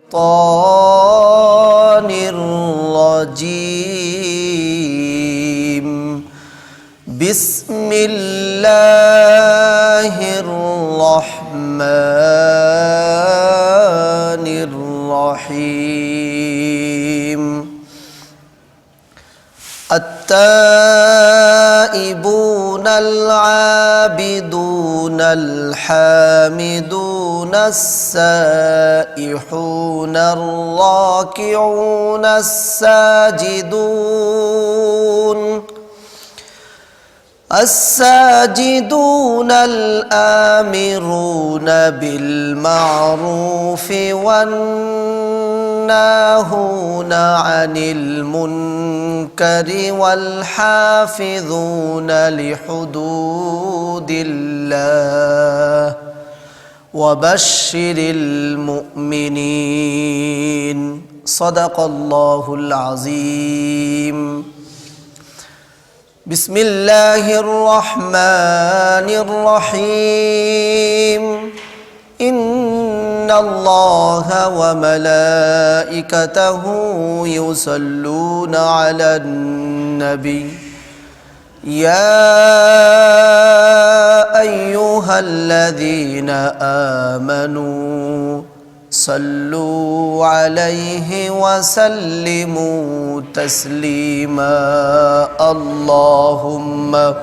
الشيطان الرجيم بسم الله الرحمن الرحيم التائبون العابدون الحامدون السائحون الراكعون الساجدون الآمرون بالمعروف والناهون عن المنكر والحافظون لحدود الله وبشر المؤمنين صدق الله العظيم بسم الله الرحمن الرحيم إن الله وملائكته يصلون على النبي يا أيها الذين آمنوا صلوا عليه وسلموا تسليما اللهم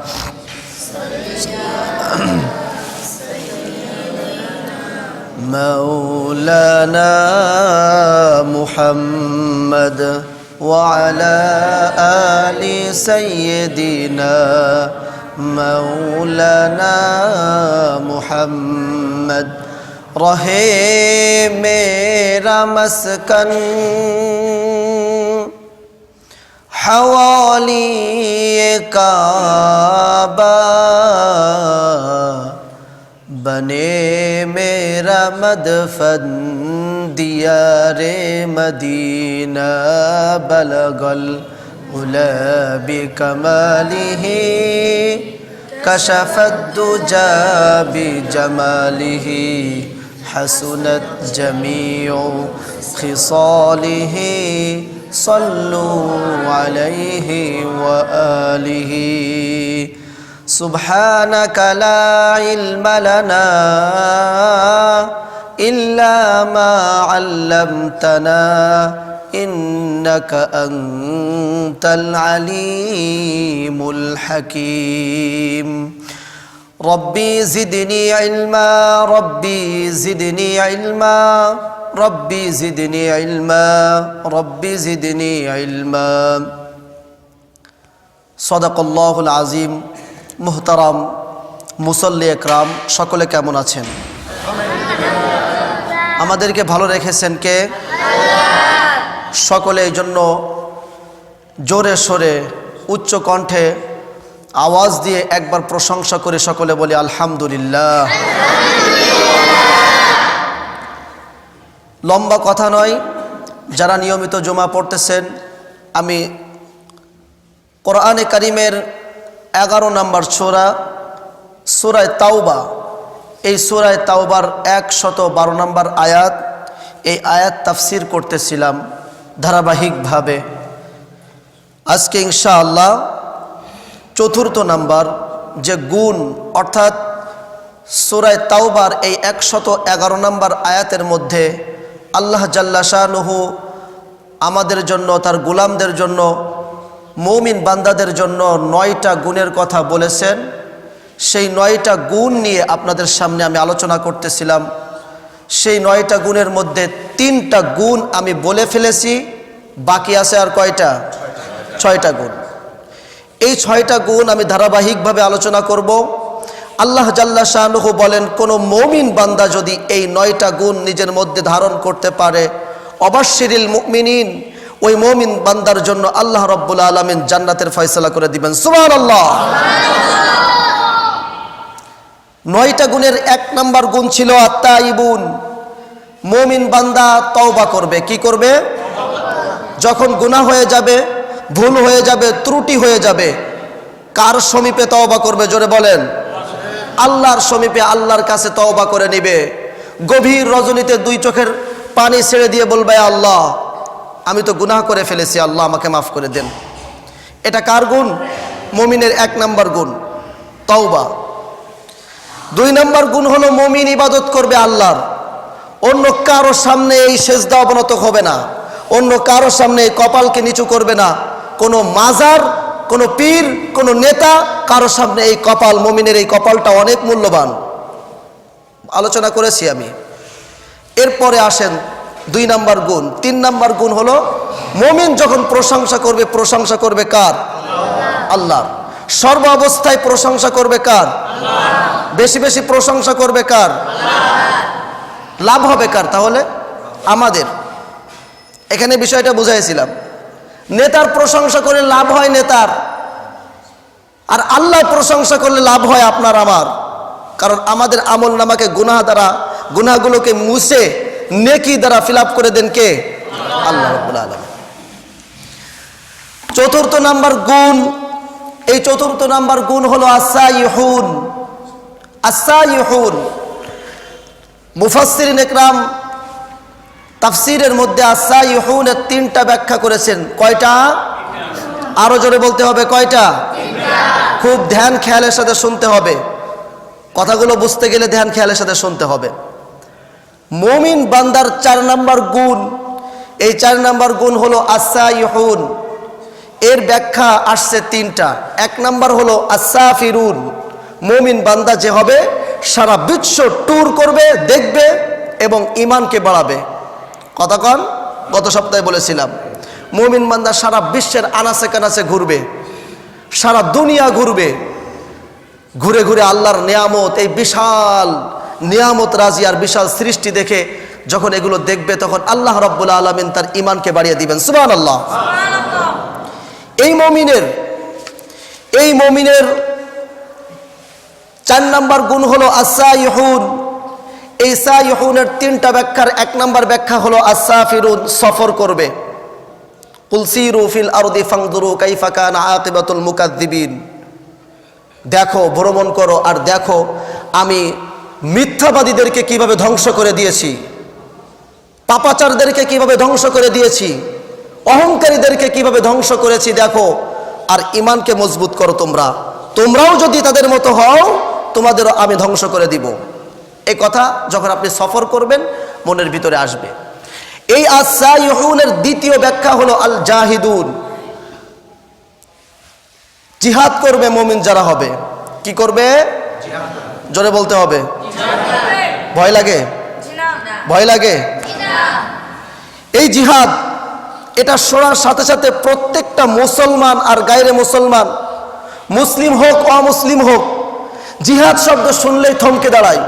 مولانا محمد وعلى آل سيدنا مولانا محمد रहे मेरा मस्कन हवाली काबा बने मेरा मदफन दियारे मदीना बलगल उला बिकमालिही कशफत दुजा बिजमालिही حسنت جميع خصاله صلوا عليه وآله سبحانك لا علم لنا إلا ما علمتنا إنك أنت العليم الحكيم ربي زدني علما ربي زدني علما ربي زدني علما ربي زدني علما صدق الله العظيم محترم মুসল্লি একরাম সকলে কেমন আছেন আমাদেরকে ভালো রেখেছেন কে আল্লাহ সকলে এই জন্য জোরে সোরে উচ্চ কণ্ঠে আওয়াজ দিয়ে একবার প্রশংসা করে সকলে বলি আলহামদুলিল্লাহ। লম্বা কথা নয়, যারা নিয়মিত জুমা পড়তেছেন, আমি কোরআনে কারিমের 11 নম্বর সূরা তাওবা, এই সূরা তাওবার 112 নম্বর আয়াত, এই আয়াত তাফসির করতেছিলাম ধারাবাহিকভাবে। আজকে ইনশাআল্লাহ 4th নাম্বার যে গুণ, অর্থাৎ সূরা তাওবার এই 111 নম্বর আয়াতের মধ্যে আল্লাহ জাল্লা শানুহু আমাদের জন্য, তার গোলামদের জন্য, মুমিন বান্দাদের জন্য 9টা গুণের কথা বলেছেন। সেই 9টা গুণ নিয়ে আপনাদের সামনে আমি আলোচনা করতেছিলাম। সেই 9টা গুণের মধ্যে 3টা গুণ আমি বলে ফেলেছি, বাকি আছে আর কয়টা? 6টা গুণ। এই 6টা গুণ আমি ধারাবাহিকভাবে আলোচনা করব। আল্লাহ জাল্লা শানুহু বলেন, কোন মুমিন বান্দা যদি এই 9টা গুণ নিজের মধ্যে ধারণ করতে পারে, অবাশশিরিল মুমিনিন, ওই মুমিন বান্দার জন্য আল্লাহ রাব্বুল আলামিন জান্নাতের ফয়সালা করে দিবেন। সুবহানাল্লাহ। 9টা গুণের 1 নম্বর গুণ ছিল আত-তাইবুন। মুমিন বান্দা তওবা করবে। কি করবে? যখন গুনাহ হয়ে যাবে, ভুল হয়ে যাবে, ত্রুটি হয়ে যাবে, কার সমীপে তওবা করবে? জোরে বলেন। আল্লাহর সমীপে, আল্লাহর কাছে তওবা করে নিবে। গভীর রজনীতে 2 চোখের পানি ছেড়ে দিয়ে বলবে, আল্লাহ আমি তো গুনাহ করে ফেলেছি, আল্লাহ আমাকে মাফ করে দেন। এটা কার গুণ? মুমিনের 1 নম্বর গুণ তওবা। 2 নম্বর গুণ হলো মুমিন ইবাদত করবে আল্লাহর, অন্য কারো সামনে এই সেজদা অবনত হবে না, অন্য কারো সামনে এই কপালকে নিচু করবে না। কোনো মাজার, কোনো পীর, কোনো নেতা কারো সামনে এই কপাল, মুমিনের এই কপালটা অনেক মূল্যবান, আলোচনা করেছি আমি। এরপরে আসেন 2 নম্বর গুণ। 3 নম্বর গুণ হলো মুমিন যখন প্রশংসা করবে, প্রশংসা করবে কার? আল্লাহর। সর্ব অবস্থায় প্রশংসা করবে কার? বেশি বেশি প্রশংসা করবে কার? লাভ হবে কার? তাহলে আমাদের। এখানে বিষয়টা বুঝাইছিলাম, নেতার প্রশংসা করে লাভ হয় নেতার, আর আল্লাহ প্রশংসা করলে লাভ হয় আপনার আমার। কারণ আমাদের আমল নামাকে গুনাহ দ্বারা, গুনাহগুলোকে মুছে নেকি দ্বারা ফিল আপ করে দেন কে? আল্লাহ রাব্বুল আলামিন। 4th নাম্বার গুণ, এই 4th নাম্বার গুণ হলো আস-সাইহুন। আস-সাইহুন, মুফাসসিরিন ইকরাম তাফসীরের মধ্যে আস-সাইহুনের 3টা ব্যাখ্যা করেছেন। কয়টা? আরো জোরে বলতে হবে, কয়টা? খুব ধ্যান খেয়ালের সাথে শুনতে হবে, কথাগুলো বুঝতে গেলে ধ্যান খেয়ালের সাথে শুনতে হবে। মুমিন বান্দার 4 নম্বর গুণ, এই 4 নম্বর গুণ হলো আস-সাইহুন। এর ব্যাখ্যা আসছে 3টা। 1 নম্বর হলো আস-সাফিরুন, মুমিন বান্দা যে হবে সারা বিশ্ব ট্যুর করবে, দেখবে এবং ঈমানকে বাড়াবে। কথা কন, গত সপ্তাহে বলেছিলাম মুমিন বান্দা সারা বিশ্বের আনাচে কানাচে ঘুরবে, সারা দুনিয়া ঘুরবে, ঘুরে ঘুরে আল্লাহর নিয়ামত, এই বিশাল নিয়ামত রাজি আর বিশাল সৃষ্টি দেখে যখন এগুলো দেখবে, তখন আল্লাহ রাব্বুল আলামিন তার ঈমানকে বাড়িয়ে দিবেন। সুবহানাল্লাহ। এই মুমিনের 4 নম্বর গুণ হলো আস-সাইহুন। এই সাইহুনের 3টা ব্যাখ্যার 1 নম্বর ব্যাখ্যা হলো আস-সাফিরুন, সফর করবে। কুল সিরু ফিল আরদি ফানজুরু কাইফা কানা আকিবাতুল মুকাজ্জিবিন। দেখো, ভ্রমণ করো আর দেখো আমি মিথ্যাবাদীদেরকে কিভাবে ধ্বংস করে দিয়েছি, পাপাচারদেরকে কিভাবে ধ্বংস করে দিয়েছি, অহংকারীদেরকে কিভাবে ধ্বংস করেছি দেখো, আর ঈমানকে মজবুত করো। তোমরাও যদি তাদের মতো হও, তোমাদেরও আমি ধ্বংস করে দিব। এই কথা যখন আপনি সফর করবেন মনের ভিতরে আসবে। এই আস-সাইহুনের 2য় ব্যাখ্যা হলো আল জাহিদুন। জিহাদ করবে মুমিন যারা হবে। কি করবে? জোরে বলতে হবে। ভয় লাগে? ভয় লাগে? এই জিহাদ, এটা শোনার সাথে সাথে প্রত্যেকটা মুসলমান আর গায়রে মুসলমান, মুসলিম হোক অমুসলিম হোক, জিহাদ শব্দ শুনলেই থমকে দাঁড়ায়,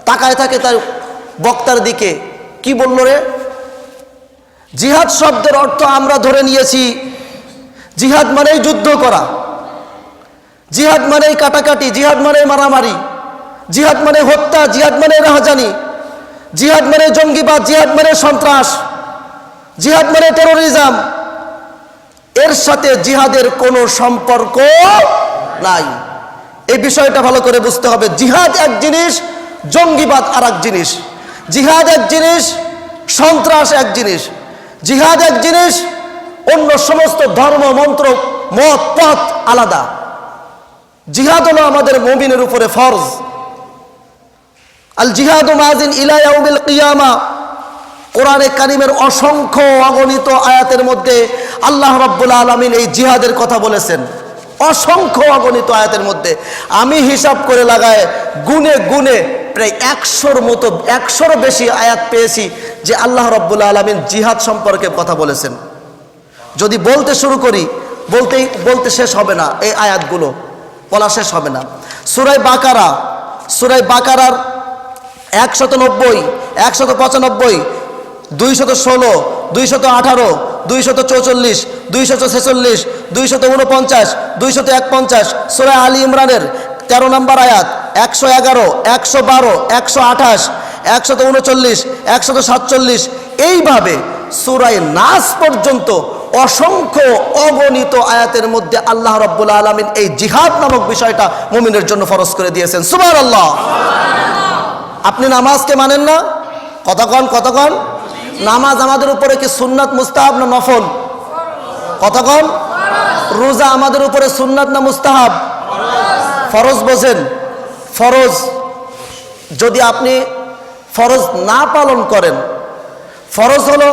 তাকায় থাকে তার বক্তার দিকে। কি বলল রে? জিহাদ শব্দের অর্থ আমরা ধরে নিয়েছি জিহাদ মানেই যুদ্ধ করা, জিহাদ মানেই কাটাকাটি, জিহাদ মানে মারামারি, জিহাদ মানে হত্যা, জিহাদ মানে রাহাজানি, জিহাদ মানে জঙ্গিবাদ, জিহাদ মানে সন্ত্রাস, জিহাদ মানে টেরোরিজম। এর সাথে জিহাদের কোনো সম্পর্ক নাই। এই বিষয়টা ভালো করে বুঝতে হবে। জিহাদ এক জিনিস, জঙ্গিবাদ আর এক জিনিস। জিহাদ এক জিনিস, সন্ত্রাস এক জিনিস। জিহাদ এক জিনিস, অন্য সমস্ত ধর্ম মন্ত্র মত পথ আলাদা। জিহাদ হলো আমাদের মুমিনের উপরে ফরজ। আল জিহাদু মাজিন ইলা ইয়াউমিল কিয়ামা। কোরআনে কারিমের অসংখ্য অগণিত আয়াতের মধ্যে আল্লাহ রাব্বুল আলামিন এই জিহাদের কথা বলেছেন। অসংখ্য অগণিত আয়াতের মধ্যে আমি হিসাব করে লাগায় গুনে গুনে প্রায় 100-র বেশি আয়াত পেয়েছি যে আল্লাহ রাব্বুল আলামিন জিহাদ সম্পর্কে কথা বলেছেন। যদি বলতে শুরু করি বলতে শেষ হবে না, এই আয়াতগুলো বলা শেষ হবে না। সূরা বাকারার 190, 195, 216, 218, 244, 246, 249, 251, সূরা আলী ইমরানের 13 নম্বর আয়াত, 111, 112, 128, 139, 147, এইভাবে সূরা নাস পর্যন্ত অসংখ্য অগণিত আয়াতের মধ্যে আল্লাহ রাব্বুল আলামিন এই জিহাদ নামক বিষয়টা মুমিনের জন্য ফরজ করে দিয়েছেন। সুবহানাল্লাহ। আপনি নামাজকে মানেন না? কতক্ষণ নামাজ আমাদের উপরে কি সুন্নাত মুস্তাহাব না নফল? কথা কন। রোজা আমাদের উপরে সুন্নাত না মুস্তাহাব? ফরজ। বোঝেন, ফরজ যদি আপনি ফরজ না পালন করেন, ফরজ হলো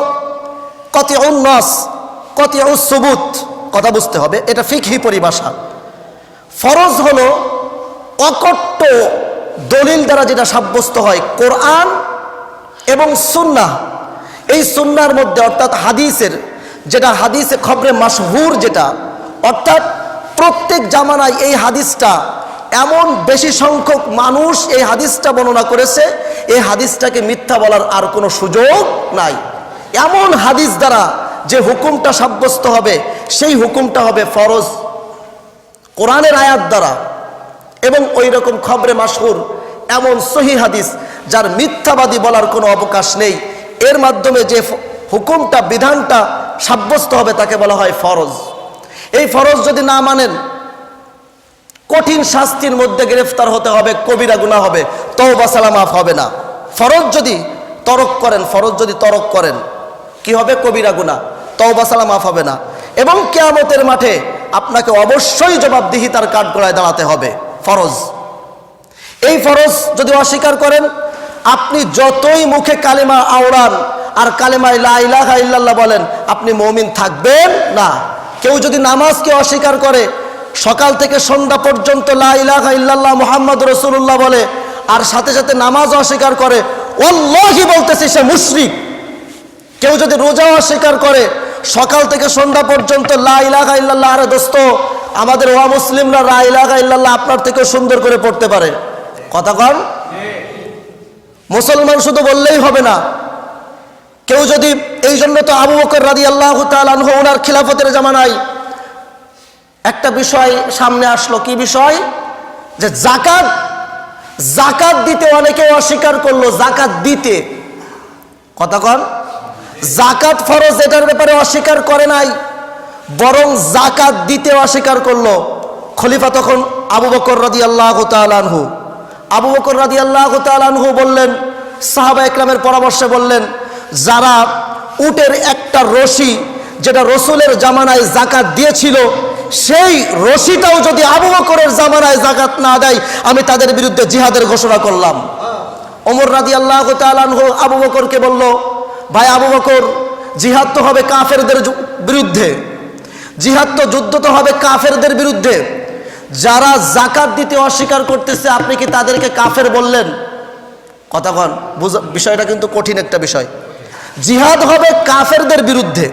কতিউন নাস, কতিউস সুবুত। কথা বুঝতে হবে, এটা ফিকহি পরিভাষা। ফরজ হলো অকট্ট দলিল দ্বারা যেটা সাব্যস্ত হয়, কোরআন এবং সুন্নাহ। এই সুন্নাহর মধ্যে অর্থাৎ হাদিসের, যেটা হাদিসে খবরে মাশহুর, যেটা অর্থাৎ প্রত্যেক জামানায় এই হাদিসটা এমন বেশি সংখ্যক মানুষ এই হাদিসটা বর্ণনা করেছে, এই হাদিসটাকে মিথ্যা বলার আর কোনো সুযোগ নাই। এমন হাদিস দ্বারা যে হুকুমটা সাব্যস্ত হবে, সেই হুকুমটা হবে ফরজ কোরআনের আয়াত দ্বারা। এবং ওই রকম খবরে মাশহুর এমন সহি হাদিস যার মিথ্যাবাদী বলার কোনো অবকাশ নেই, এর মাধ্যমে যে হুকুমটা, বিধানটা সাব্যস্ত হবে তাকে বলা হয় ফরজ। এই ফরজ যদি না মানেন, কঠিন শাস্তির মধ্যে গ্রেফতার হতে হবে, কবিরা গুনাহ হবে, তওবা সালাহ মাফ হবে না। ফরজ যদি তরক করেন কি হবে? কবিরা গুনাহ, তওবা সালাহ মাফ হবে না। এবং কিয়ামতের মাঠে আপনাকে অবশ্যই জবাবদিহিতার কাঠগড়ায় দাঁড়াতে হবে। ফরজ, এই ফরজ যদি অস্বীকার করেন, আপনি যতই মুখে কালেমা আওড়ান আর কালেমায় লা ইলাহা ইল্লাল্লাহ বলেন, আপনি মুমিন থাকবেন না। কেউ যদি নামাজকে অস্বীকার করে, সকাল থেকে সন্ধ্যা পর্যন্ত লা ইলাহা ইল্লাল্লাহ মুহাম্মদ রাসূলুল্লাহ বলে, আর সাথে সাথে নামাজ অস্বীকার করে, ওয়াল্লাহি বলতেছি সে মুশরিক। কেউ যদি রোজা অস্বীকার করে, সকাল থেকে সন্ধ্যা পর্যন্ত লা ইলাহা ইল্লাল্লাহ, আরে দোস্ত, আমাদের ওয়া মুসলিমরা লা ইলাহা ইল্লাল্লাহ আপনার থেকেও সুন্দর করে পড়তে পারে। কথা কন। মুসলমান শুধু বললেই হবে না। কেউ যদি, এই জন্য তো আবু বকর রাদিয়াল্লাহু তাআলা আনহু ওনার খিলাফতের জামানায় একটা বিষয় সামনে আসলো। কি বিষয়? যে জাকাত দিতে অনেকে অস্বীকার করলো। জাকাত দিতে, কথা কন, জাকাত ফরজ এটার ব্যাপারে অস্বীকার করে নাই, বরং জাকাত দিতে অস্বীকার করলো। খলিফা তখন আবু বকর রাদিয়াল্লাহু তাআলা আনহু। আবু বকর রাদিয়াল্লাহু তাআলা আনহু বললেন, সাহাবা একরামের পরামর্শে বললেন, যারা উটের একটা রশি যেটা রসুলের জামানায় জাকাত দিয়েছিল, সেই রশিটাও যদি আবু বকরের জামানায় জাকাত না দেয়, আমি তাদের বিরুদ্ধে জিহাদের ঘোষণা করলাম। ওমর রাদিয়াল্লাহু তাআলা আনহু আবু বকরকে বলল, ভাই আবু বকর, জিহাদ তো হবে কাফেরদের বিরুদ্ধে, জিহাদ তো যুদ্ধ তো হবে কাফেরদের বিরুদ্ধে। যারা জাকাত দিতে অস্বীকার করতেছে, আপনি কি তাদেরকে কাফের বললেন? কথা কন, বিষয়টা কিন্তু কঠিন একটা বিষয়। জিহাদ হবে কাফেরদের বিরুদ্ধে,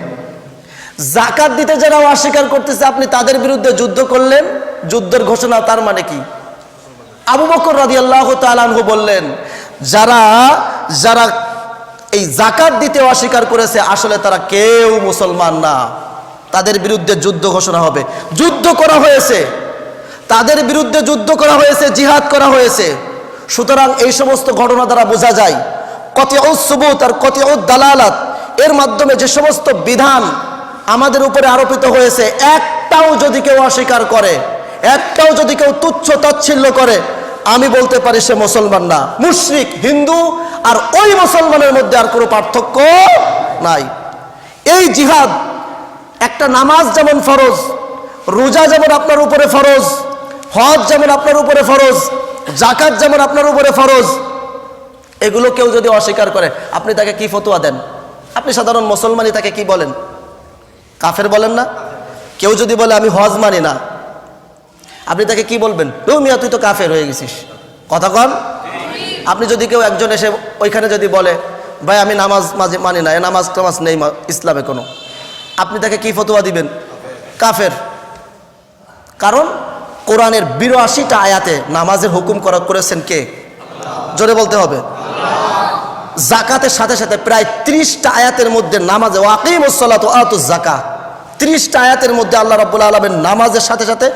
জাকাত দিতে যারা অস্বীকার করতেছে, আপনি তাদের বিরুদ্ধে যুদ্ধ করলেন, যুদ্ধের ঘোষণা। তার মানে কি? আবু বকর রাদিয়াল্লাহু তাআলা আনহু বললেন, যারা এই জাকাত দিতে অস্বীকার করেছে, আসলে তারা কেউ মুসলমান না, তাদের বিরুদ্ধে যুদ্ধ ঘোষণা হবে। যুদ্ধ করা হয়েছে, তাদের বিরুদ্ধে যুদ্ধ করা হয়েছে, জিহাদ করা হয়েছে। সুতরাং এই সমস্ত ঘটনা দ্বারা বোঝা যায় কতিউস সুবুত আর কতিউদ দালালাত, এর মাধ্যমে যে সমস্ত বিধান আমাদের উপরে আরোপিত হয়েছে, একটাও যদি কেউ অস্বীকার করে, একটাও যদি কেউ তুচ্ছ তাচ্ছিল্য করে, আমি বলতে পারি সে মুসলমান না, মুশরিক, হিন্দু। আর ওই মুসলমানের মধ্যে আর কোনো পার্থক্য নাই। এই জিহাদ, একটা নামাজ যেমন ফরজ, রোজা যেমন আপনার উপরে ফরজ, হজ যেমন আপনার উপরে ফরজ, জাকাত যেমন আপনার উপরে ফরজ, এগুলো কেউ যদি অস্বীকার করে, আপনি তাকে কি ফতোয়া দেন? আপনি সাধারণ মুসলমানই, তাকে কি বলেন? কাফের বলেন না? কেউ যদি বলে আমি হজ মানি না, আপনি তাকে কি বলবেন? মিয়া তুই তো কাফের হয়ে গেছিস। কথা কন। আপনি যদি কেউ একজন এসে ওইখানে যদি বলে ভাই আমি নামাজ মাঝে মানি না, এ নামাজ টামাজ নেই ইসলামে কোনো, আপনি তাকে কি ফতোয়া দিবেন? কাফের। কারণ কোরআনের ৮২টা আয়াতে নামাজের হুকুম করেছেন কে? জোরে বলতে হবে। জাকাতের সাথে সাথে প্রায় ৩০টা আয়াতের মধ্যে নামাজে, ওয়াকিমুস সালাত ওয়া আতুজ যাকাত, ৩০টা আয়াতের মধ্যে আল্লাহ রাব্বুল আলামিন নামাজের সাথে সাথে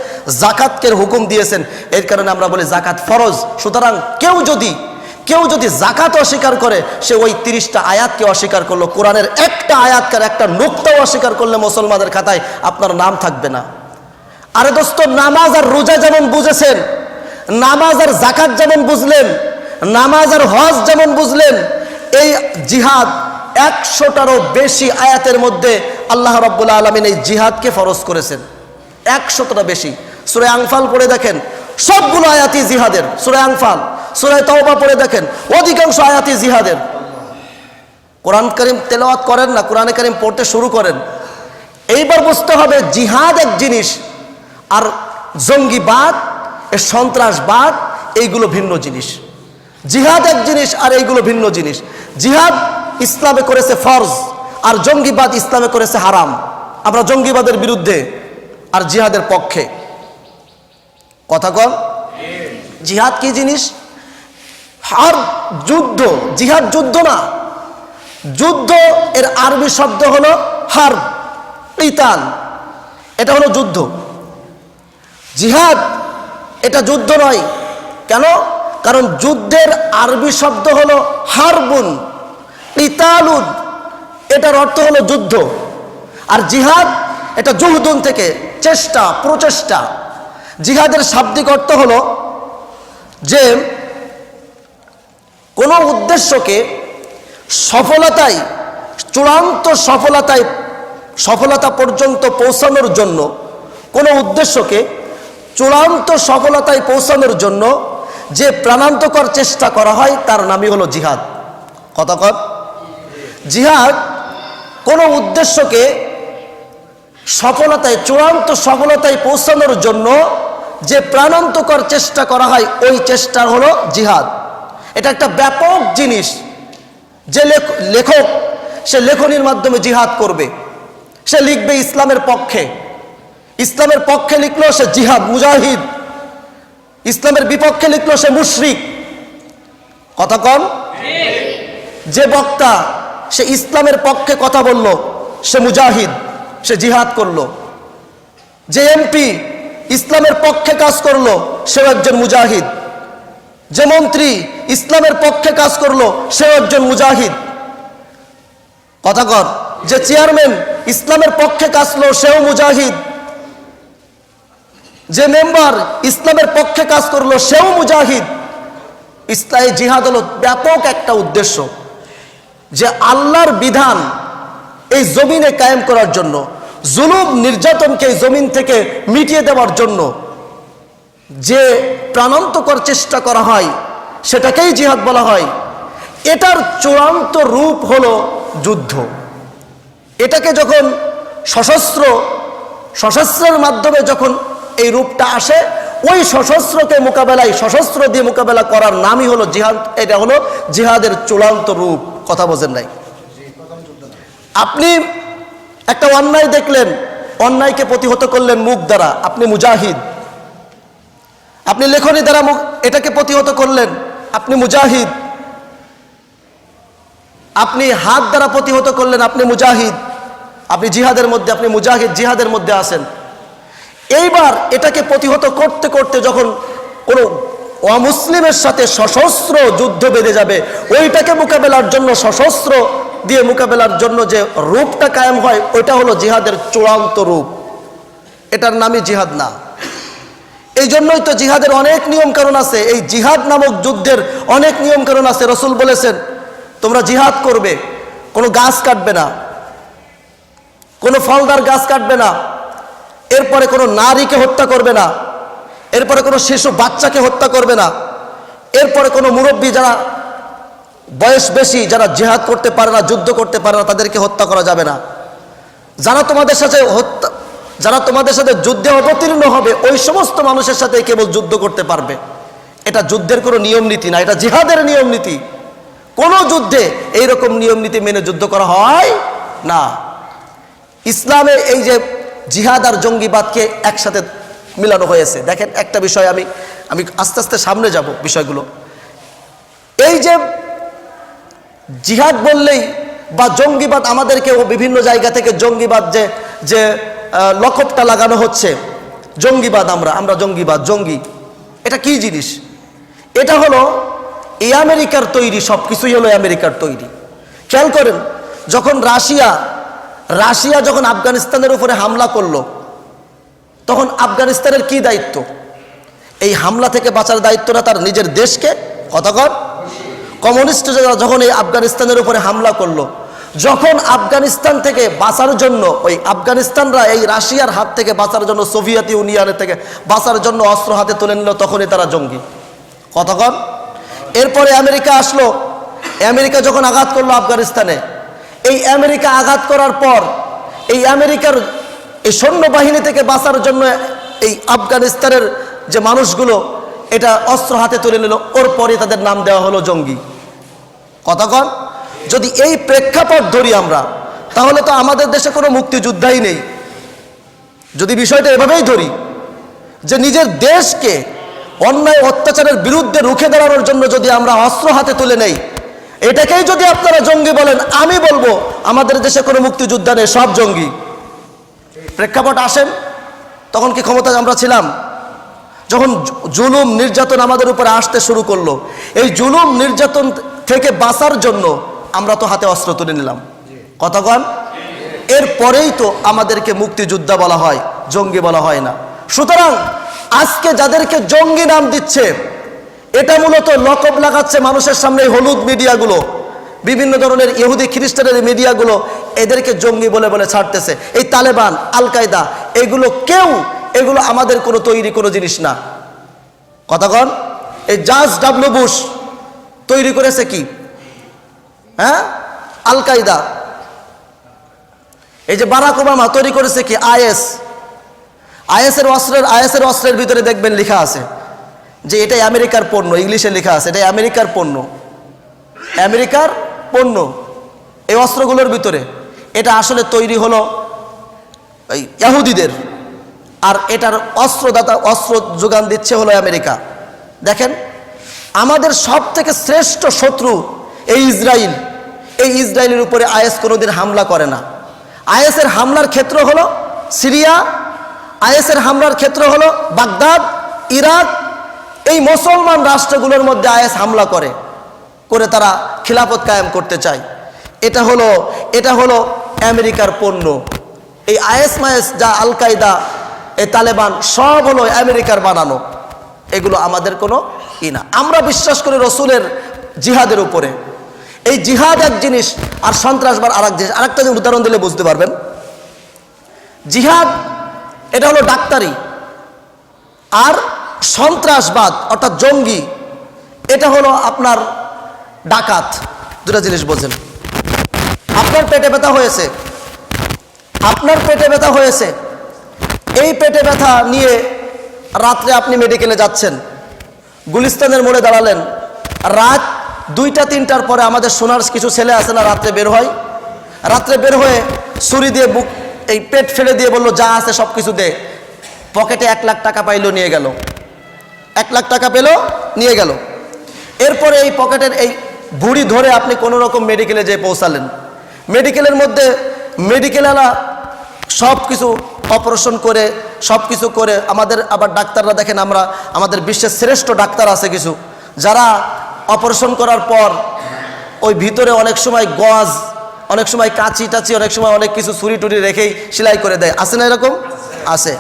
জাকাতকে হুকুম দিয়েছেন। এর কারণে আমরা বলি জাকাত ফরজ। সুতরাং কেউ যদি জাকাত অস্বীকার করে, সে ওই ৩০টা আয়াতকে অস্বীকার করলো। কোরআনের একটা আয়াতকার একটা নুকতাও অস্বীকার করলে মুসলমানদের খাতায় আপনার নাম থাকবে না। আরে দোস্ত, নামাজ আর রোজা যেমন বুঝেছেন, নামাজ আর জাকাত যেমন বুঝলেন, নামাজ আর হজ যেমন বুঝলেন, এই জিহাদ 100টারও বেশি আয়াতের মধ্যে আল্লাহ রাব্বুল আলামিন এই জিহাদকে ফরজ করেছেন। 100টা বেশি। সূরা আনফাল পড়ে দেখেন, সবগুলো আয়াতই জিহাদের। সূরা আনফাল, সূরা তাওবা পড়ে দেখেন, অধিকাংশ আয়াতই জিহাদের। কোরআন কারীম তেলাওয়াত করেন না, কোরআনে কারীম পড়তে শুরু করেন। এইবার বুঝতে হবে জিহাদ এক জিনিস আর জঙ্গিবাদ, সন্ত্রাসবাদ এইগুলো ভিন্ন জিনিস। জিহাদ এক জিনিস আর এইগুলো ভিন্ন জিনিস। জিহাদ ইসলামে করেছে ফরজ, আর জঙ্গিবাদ ইসলামে করেছে হারাম। আমরা জঙ্গিবাদের বিরুদ্ধে আর জিহাদের পক্ষে। কথা কন। জিহাদ কি জিনিস? আর যুদ্ধ। জিহাদ যুদ্ধ না, যুদ্ধ এর আরবি শব্দ হলো হারব, কিতাল। এটা হলো যুদ্ধ। জিহাদ এটা যুদ্ধ নয়। কেন? কারণ যুদ্ধের আরবি শব্দ হলো হারবুন, কিতালুন, এটার অর্থ হলো যুদ্ধ। আর জিহাদ এটা জুহদুন থেকে চেষ্টা, প্রচেষ্টা। জিহাদের শাব্দিক অর্থ হলো যে কোনো উদ্দেশ্যকে সফলতায়, চূড়ান্ত সফলতা পর্যন্ত পৌঁছানোর জন্য, কোনো উদ্দেশ্যকে চূড়ান্ত সফলতায় পৌঁছানোর জন্য যে প্রাণান্তকর চেষ্টা করা হয় তার নামই হলো জিহাদ। কথা কন। জিহাদ কোনো উদ্দেশ্যকে সফলতায়, চূড়ান্ত সফলতায় পৌঁছানোর জন্য যে প্রাণান্তকর চেষ্টা করা হয় ওই চেষ্টা হলো জিহাদ। এটা একটা ব্যাপক জিনিস। যে লেখক সে লেখনীর মাধ্যমে জিহাদ করবে, সে লিখবে ইসলামের পক্ষে। ইসলামের পক্ষে লিখলো সে জিহাদ, মুজাহিদ। ইসলামের বিপক্ষে লিখলো সে মুশরিক। কথা কন। যে বক্তা সে ইসলামের পক্ষে কথা বলল সে মুজাহিদ, সে জিহাদ করলো। যে এমপি ইসলামের পক্ষে কাজ করলো সেও একজন মুজাহিদ। যে মন্ত্রী ইসলামের পক্ষে কাজ করলো সেও একজন মুজাহিদ। কথা কর। যে চেয়ারম্যান ইসলামের পক্ষে কাজ করলো সেও মুজাহিদ। যে মেম্বার ইসলামের পক্ষে কাজ করলো সেও মুজাহিদ। ইসলামী জিহাদ হলো ব্যাপক একটা উদ্দেশ্য, যে আল্লাহর বিধান এই জমিনে কায়েম করার জন্য, জুলুম নির্যাতনকে এই জমিন থেকে মিটিয়ে দেওয়ার জন্য যে প্রাণান্তকর চেষ্টা করা হয় সেটাকেই জিহাদ বলা হয়। এটার চূড়ান্ত রূপ হলো যুদ্ধ। এটাকে যখন সশস্ত্রের মাধ্যমে যখন এই রূপটা আসে, ওই সশস্ত্রকে মোকাবেলায়, সশস্ত্র দিয়ে মোকাবেলা করার নামই হলো জিহাদ। এটা হলো জিহাদের চূড়ান্ত রূপ। কথা বোঝেন নাই? আপনি একটা অন্যায় দেখলেন, অন্যায়কে প্রতিহত করলেন মুখ দ্বারা, আপনি মুজাহিদ। আপনি লেখনী দ্বারা এটাকে প্রতিহত করলেন, আপনি মুজাহিদ। আপনি হাত দ্বারা প্রতিহত করলেন, আপনি মুজাহিদ। আপনি জিহাদের মধ্যে, আপনি মুজাহিদ, জিহাদের মধ্যে আছেন। এইবার এটাকে প্রতিহত করতে করতে যখন কোনো অমুসলিমের সাথে সশস্ত্র যুদ্ধ বেঁধে যাবে, ওইটাকে মোকাবেলার জন্য, সশস্ত্র দিয়ে মোকাবেলার জন্য যে রূপটা কায়েম হয় ওইটা হলো জিহাদের চূড়ান্ত রূপ। এটার নামই জিহাদ না। এই জন্যই তো জিহাদের অনেক নিয়ম কানুন আছে। এই জিহাদ নামক যুদ্ধের অনেক নিয়ম কানুন আছে। রাসূল বলেছেন তোমরা জিহাদ করবে, কোনো গাছ কাটবে না, কোনো ফলদার গাছ কাটবে না, এরপরে কোনো নারীকে হত্যা করবে না, এরপরে কোনো শিশু বাচ্চাকে হত্যা করবে না, এরপরে কোনো মুরব্বী যারা বয়স বেশি, যারা জিহাদ করতে পারে না, যুদ্ধ করতে পারে না, তাদেরকে হত্যা করা যাবে না। যারা তোমাদের সাথে যুদ্ধে অবতীর্ণ হবে ওই সমস্ত মানুষের সাথে কেবল যুদ্ধ করতে পারবে। এটা যুদ্ধের কোনো নিয়ম নীতি না, এটা জিহাদের নিয়ম নীতি। কোনো যুদ্ধে এইরকম নিয়ম নীতি মেনে যুদ্ধ করা হয় না। ইসলামে এই যে জিহাদ আর জঙ্গিবাদকে একসাথে মিলানো হয়েছে। দেখেন একটা বিষয়, আমি আস্তে আস্তে সামনে যাব বিষয়গুলো। এই যে জিহাদ বললেই বা জঙ্গিবাদ, আমাদেরকে বিভিন্ন জায়গা থেকে জঙ্গিবাদ যে লকবটা লাগানো হচ্ছে, জঙ্গিবাদ, আমরা জঙ্গিবাদ, জঙ্গি, এটা কি জিনিস? এটা হলো এই আমেরিকার তৈরি, সব কিছুই হলো আমেরিকার তৈরি। খেয়াল করেন, যখন রাশিয়া যখন আফগানিস্তানের উপরে হামলা করলো, তখন আফগানিস্তানের কি দায়িত্ব? এই হামলা থেকে বাঁচার দায়িত্বটা তার নিজের দেশকে। কতক্ষণ কমিউনিস্ট যখন এই আফগানিস্তানের উপরে হামলা করলো, যখন আফগানিস্তান থেকে বাঁচার জন্য ওই আফগানিস্তানরা এই রাশিয়ার হাত থেকে বাঁচার জন্য, সোভিয়েত ইউনিয়নের থেকে বাঁচার জন্য অস্ত্র হাতে তুলে নিল, তখনই তারা জঙ্গি। কতক্ষণ? এরপরে আমেরিকা আসলো। আমেরিকা যখন আঘাত করলো আফগানিস্তানে, এই আমেরিকা আঘাত করার পর এই আমেরিকার এই সৈন্যবাহিনী থেকে বাঁচার জন্য এই আফগানিস্তানের যে মানুষগুলো এটা অস্ত্র হাতে তুলে নিল, ওর পরে তাদের নাম দেওয়া হলো জঙ্গি। কতক্ষণ? যদি এই প্রেক্ষাপট ধরি আমরা, তাহলে তো আমাদের দেশে কোনো মুক্তিযোদ্ধাই নেই। যদি বিষয়টা এভাবেই ধরি যে নিজের দেশকে অন্যায় অত্যাচারের বিরুদ্ধে রুখে দাঁড়ানোর জন্য যদি আমরা অস্ত্র হাতে তুলে নেই, এটাকেই যদি আপনারা জঙ্গি বলেন, আমি বলবো আমাদের দেশে কোনো মুক্তিযোদ্ধা নেই, সব জঙ্গি। প্রেক্ষাপট আসেন, তখন কি ক্ষমতায় আমরা ছিলাম? যখন জুলুম নির্যাতন আমাদের উপরে আসতে শুরু করলো, এই জুলুম নির্যাতন থেকে বাঁচার জন্য আমরা তো হাতে অস্ত্র তুলে নিলাম। কতক্ষণ? এরপরেই তো আমাদেরকে মুক্তিযোদ্ধা বলা হয়, জঙ্গি বলা হয় না। সুতরাং আজকে যাদেরকে জঙ্গি নাম দিচ্ছে, এটা মূলত লকব লাগাচ্ছে মানুষের সামনে হলুদ মিডিয়াগুলো, বিভিন্ন ধরনের ইহুদি খ্রিস্টানের মিডিয়াগুলো এদেরকে জঙ্গি বলে বলে ছাড়তেছে। এই তালেবান, আল কায়দা, এগুলো আমাদের কোনো তৈরি কোনো জিনিস না। কতক্ষণ? এই জর্জ ডব্লিউ বুশ তৈরি করেছে কি? হ্যাঁ, আল কায়দা। এই যে বারাক ওবামা তৈরি করেছে কি? আইএসের অস্ত্রের ভিতরে দেখবেন লেখা আছে যে এটাই আমেরিকার পণ্য, ইংলিশে লেখা আছে এটাই আমেরিকার পণ্য, আমেরিকার পণ্য। এই অস্ত্রগুলোর ভিতরে এটা আসলে তৈরি হলো এই ইহুদিদের, আর এটার অস্ত্র যোগান দিচ্ছে হলো আমেরিকা। দেখেন, আমাদের সব থেকে শ্রেষ্ঠ শত্রু এই ইসরায়েল। এই ইসরায়েলের উপরে আইএস কোনোদিন হামলা করে না। আইএসের হামলার ক্ষেত্র হলো সিরিয়া, আইএসের হামলার ক্ষেত্র হলো বাগদাদ, ইরাক। এই মুসলমান রাষ্ট্রগুলোর মধ্যে আইএস হামলা করে তারা খিলাফত কায়েম করতে চায়। এটা হলো আমেরিকার পণ্য। এই আইএস যা আল কায়দা, এই তালেবান, সব হলো আমেরিকার বানানো। এগুলো আমাদের কোনো না। আমরা বিশ্বাস করি রসুলের জিহাদের উপরে। এই জিহাদ এক জিনিস, আর সন্ত্রাসবাদ আর এক জিনিস। আরেকটা যে উদাহরণ দিলে বুঝতে পারবেন। জিহাদ এটা হলো ডাক্তারি, আর সন্ত্রাসবাদ অর্থাৎ জঙ্গি এটা হলো আপনার ডাকাত। দুটা জিনিস বোঝেন। আপনার পেটে ব্যথা হয়েছে, এই পেটে ব্যথা নিয়ে রাত্রে আপনি মেডিকেলে যাচ্ছেন, গুলিস্তানের মোড়ে দাঁড়ালেন, রাত 2টা-3টার পরে আমাদের সোনার কিছু ছেলে আছে না, রাত্রে বের হয়ে ছুরি দিয়ে বুক এই পেট ফেলে দিয়ে বললো যা আছে সব কিছু দে। পকেটে 1 লাখ টাকা পাইলো, নিয়ে গেল। 1 লাখ টাকা পেলো, নিয়ে গেল। এরপরে এই পকেটের এই ভুঁড়ি ধরে আপনি কোনো রকম মেডিকেলে যেয়ে পৌঁছালেন। মেডিকেলের মধ্যে মেডিকেলওয়ালা সব কিছু অপারেশন করে, সব কিছু করে, আমাদের আবার ডাক্তাররা দেখেন, আমাদের বিশ্বের শ্রেষ্ঠ ডাক্তার আছে কিছু, যারা অপারেশন করার পর ওই ভিতরে অনেক সময় গজ, অনেক সময় কাঁচি টাচি, অনেক সময় অনেক কিছু ছুরি টুরি রেখেই সেলাই করে দেয়। আছে না এরকম? আছে।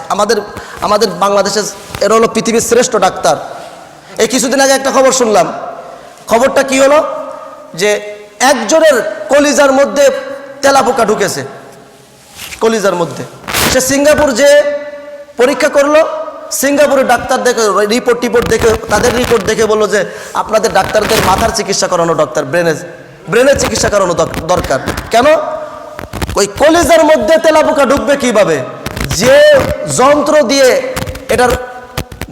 আমাদের বাংলাদেশে এরা হলো পৃথিবীর শ্রেষ্ঠ ডাক্তার। এই কিছুদিন আগে একটা খবর শুনলাম। খবরটা কি হলো যে একজনের কলিজার মধ্যে তেলাপোকা ঢুকেছে, কলিজার মধ্যে। সে সিঙ্গাপুর যে পরীক্ষা করলো, সিঙ্গাপুরের ডাক্তার দেখে রিপোর্ট দেখে, তাদের রিপোর্ট দেখে বললো যে আপনাদের ডাক্তারদের মাথার চিকিৎসা করানো দরকার, ব্রেনের চিকিৎসা করানো দরকার। কেন? ওই কলিজার মধ্যে তেলাপোকা ঢুকবে কিভাবে? যে যন্ত্র দিয়ে এটার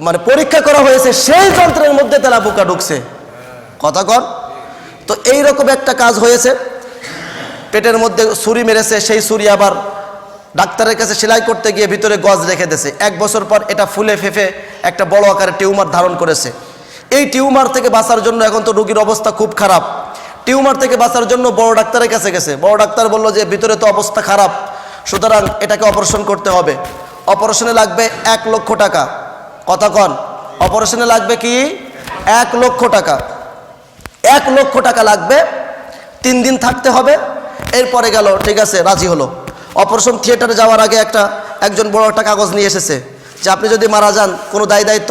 মানে পরীক্ষা করা হয়েছে, সেই যন্ত্রের মধ্যে তেলাপোকা ঢুকছে। কথা কর। তো এইরকম একটা কাজ হয়েছে, পেটের মধ্যে ছুরি মেরেছে, সেই ছুরি আবার ডাক্তারের কাছে সেলাই করতে গিয়ে ভিতরে গজ রেখে দিয়েছে। 1 বছর পর এটা ফুলে ফেঁপে একটা বড় আকারের টিউমার ধারণ করেছে। এই টিউমার থেকে বাঁচার জন্য, এখন তো রোগীর অবস্থা খুব খারাপ, টিউমার থেকে বাঁচার জন্য বড় ডাক্তারের কাছে গেছে। বড় ডাক্তার বলল যে ভিতরে তো অবস্থা খারাপ, সুতরাং এটাকে অপারেশন করতে হবে। অপারেশনে লাগবে 1 লক্ষ টাকা। কথা কন, অপারেশনে লাগবে কি? 1 লক্ষ টাকা। 1 লক্ষ টাকা লাগবে, 3 দিন থাকতে হবে। এরপরে গেল, ঠিক আছে, রাজি হলো। অপারেশন থিয়েটারে যাওয়ার আগে একজন বড় একটা কাগজ নিয়ে এসেছে যে আপনি যদি মারা যান, কোনো দায়িত্ব